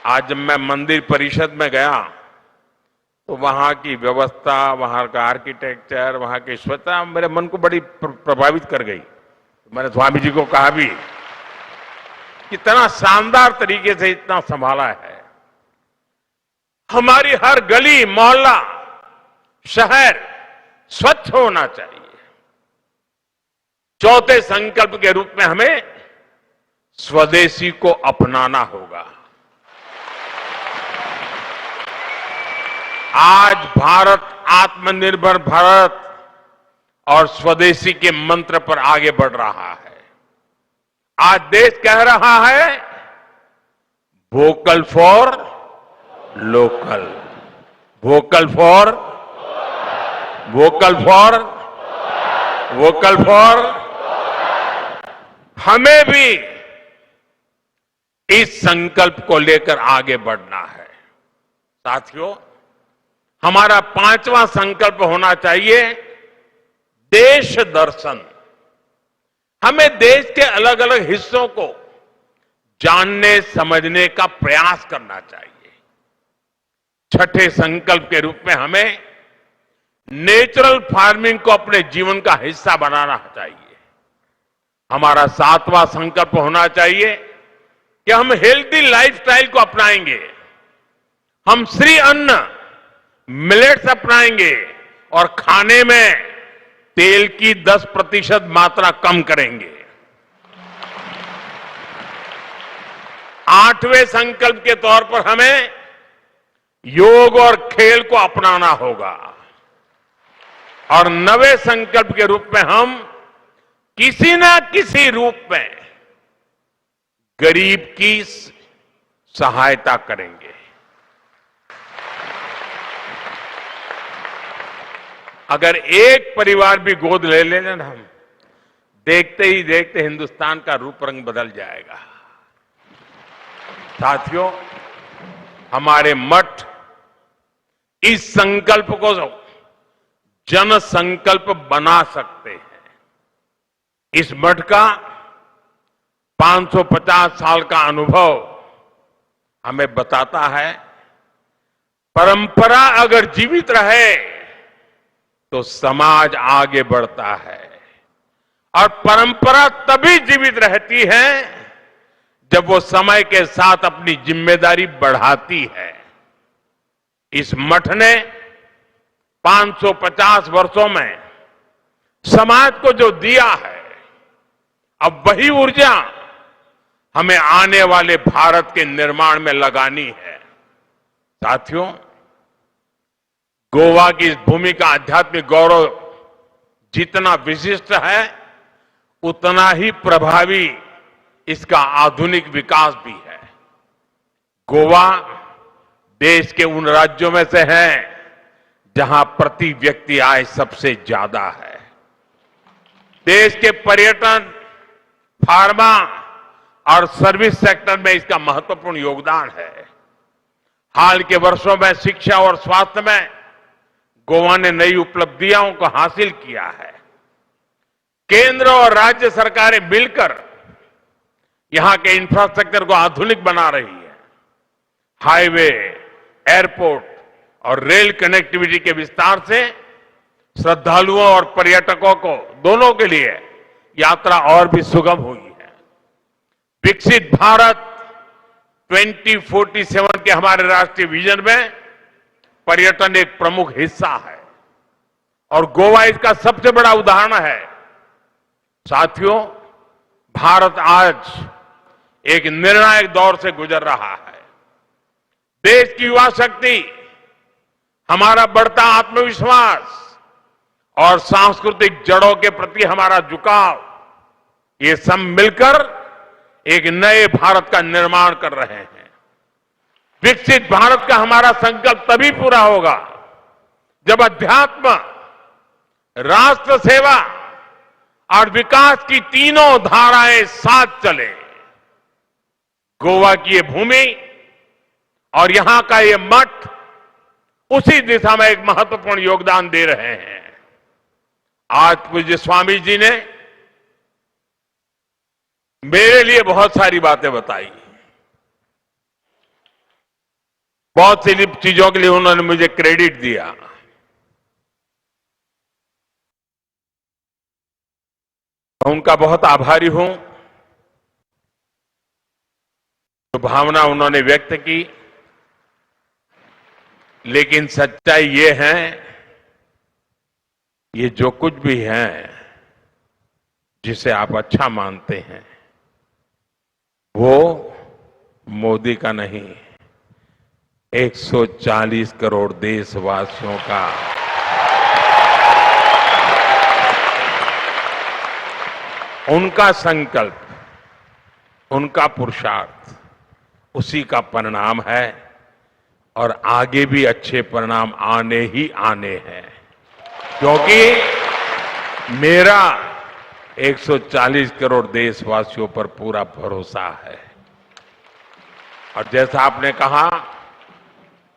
आज जब मैं मंदिर परिषद में गया तो वहां की व्यवस्था, वहां का आर्किटेक्चर, वहां की स्वच्छता मेरे मन को बड़ी प्रभावित कर गई। मैंने स्वामी जी को कहा भी, कितना शानदार तरीके से इतना संभाला है। हमारी हर गली मोहल्ला शहर स्वच्छ होना चाहिए। चौथे संकल्प के रूप में हमें स्वदेशी को अपनाना होगा। आज भारत आत्मनिर्भर भारत और स्वदेशी के मंत्र पर आगे बढ़ रहा है। आज देश कह रहा है vocal for local, vocal for vocal for vocal for. हमें भी इस संकल्प को लेकर आगे बढ़ना है। साथियों, हमारा 5वां संकल्प होना चाहिए देश दर्शन। हमें देश के अलग अलग हिस्सों को जानने समझने का प्रयास करना चाहिए। छठे संकल्प के रूप में हमें नेचुरल फार्मिंग को अपने जीवन का हिस्सा बनाना चाहिए। हमारा 7वां संकल्प होना चाहिए कि हम हेल्दी लाइफस्टाइल को अपनाएंगे। हम श्री अन्न मिलेट्स अपनाएंगे और खाने में तेल की 10% मात्रा कम करेंगे। 8वें संकल्प के तौर पर हमें योग और खेल को अपनाना होगा। और 9वें संकल्प के रूप में हम किसी न किसी रूप में गरीब की सहायता करेंगे। अगर एक परिवार भी गोद ले लेना ना हम, देखते ही देखते हिंदुस्तान का रूप रंग बदल जाएगा। साथियों, हमारे मठ इस संकल्प को जन संकल्प बना सकते हैं। इस मठ का 550 साल का अनुभव हमें बताता है, परंपरा अगर जीवित रहे तो समाज आगे बढ़ता है। और परंपरा तभी जीवित रहती है जब वो समय के साथ अपनी जिम्मेदारी बढ़ाती है। इस मठ ने 550 वर्षों में समाज को जो दिया है, अब वही ऊर्जा हमें आने वाले भारत के निर्माण में लगानी है। साथियों, गोवा की इस भूमि का आध्यात्मिक गौरव जितना विशिष्ट है, उतना ही प्रभावी इसका आधुनिक विकास भी है। गोवा देश के उन राज्यों में से है जहां प्रति व्यक्ति आय सबसे ज्यादा है। देश के पर्यटन, फार्मा और सर्विस सेक्टर में इसका महत्वपूर्ण योगदान है। हाल के वर्षों में शिक्षा और स्वास्थ्य में गोवा ने नई उपलब्धियों को हासिल किया है। केंद्र और राज्य सरकारें मिलकर यहां के इंफ्रास्ट्रक्चर को आधुनिक बना रही है। हाईवे, एयरपोर्ट और रेल कनेक्टिविटी के विस्तार से श्रद्धालुओं और पर्यटकों को दोनों के लिए यात्रा और भी सुगम हुई है। विकसित भारत 2047 के हमारे राष्ट्रीय विजन में पर्यटन एक प्रमुख हिस्सा है और गोवा इसका सबसे बड़ा उदाहरण है। साथियों, भारत आज एक निर्णायक दौर से गुजर रहा है। देश की युवा शक्ति, हमारा बढ़ता आत्मविश्वास और सांस्कृतिक जड़ों के प्रति हमारा झुकाव, ये सब मिलकर एक नए भारत का निर्माण कर रहे हैं। विकसित भारत का हमारा संकल्प तभी पूरा होगा जब अध्यात्म, राष्ट्र सेवा और विकास की तीनों धाराएं साथ चले। गोवा की ये भूमि और यहां का ये मठ उसी दिशा में एक महत्वपूर्ण योगदान दे रहे हैं। आज पूज्य स्वामी जी ने मेरे लिए बहुत सारी बातें बताई। बहुत सी चीजों के लिए उन्होंने मुझे क्रेडिट दिया। उनका बहुत आभारी हूं। जो भावना उन्होंने व्यक्त की, लेकिन सच्चाई ये है, ये जो कुछ भी है जिसे आप अच्छा मानते हैं, वो मोदी का नहीं, 140 करोड़ देशवासियों का उनका संकल्प, उनका पुरुषार्थ, उसी का परिणाम है और आगे भी अच्छे परिणाम आने ही आने हैं, क्योंकि मेरा 140 करोड़ देशवासियों पर पूरा भरोसा है। और जैसा आपने कहा,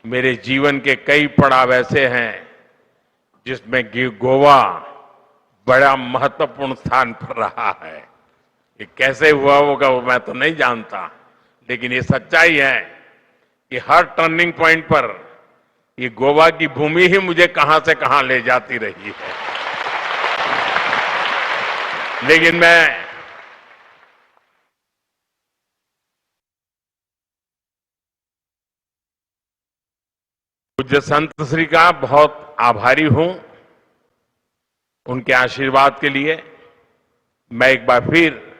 मेरे जीवन के कई पड़ाव ऐसे हैं जिसमें गोवा बड़ा महत्वपूर्ण स्थान पर रहा है। ये कैसे हुआ होगा वो मैं तो नहीं जानता, लेकिन ये सच्चाई है कि हर टर्निंग पॉइंट पर ये गोवा की भूमि ही मुझे कहां से कहां ले जाती रही है। लेकिन मैं पूज्य संत श्री का बहुत आभारी हूं। उनके आशीर्वाद के लिए मैं एक बार फिर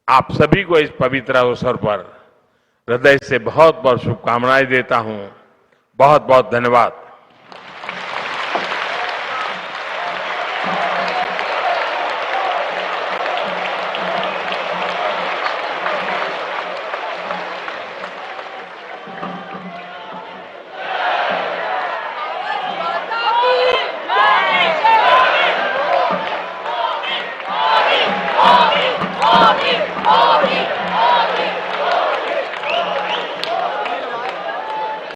आप सभी को इस पवित्र अवसर पर हृदय से बहुत बहुत शुभकामनाएं देता हूं। बहुत बहुत धन्यवाद।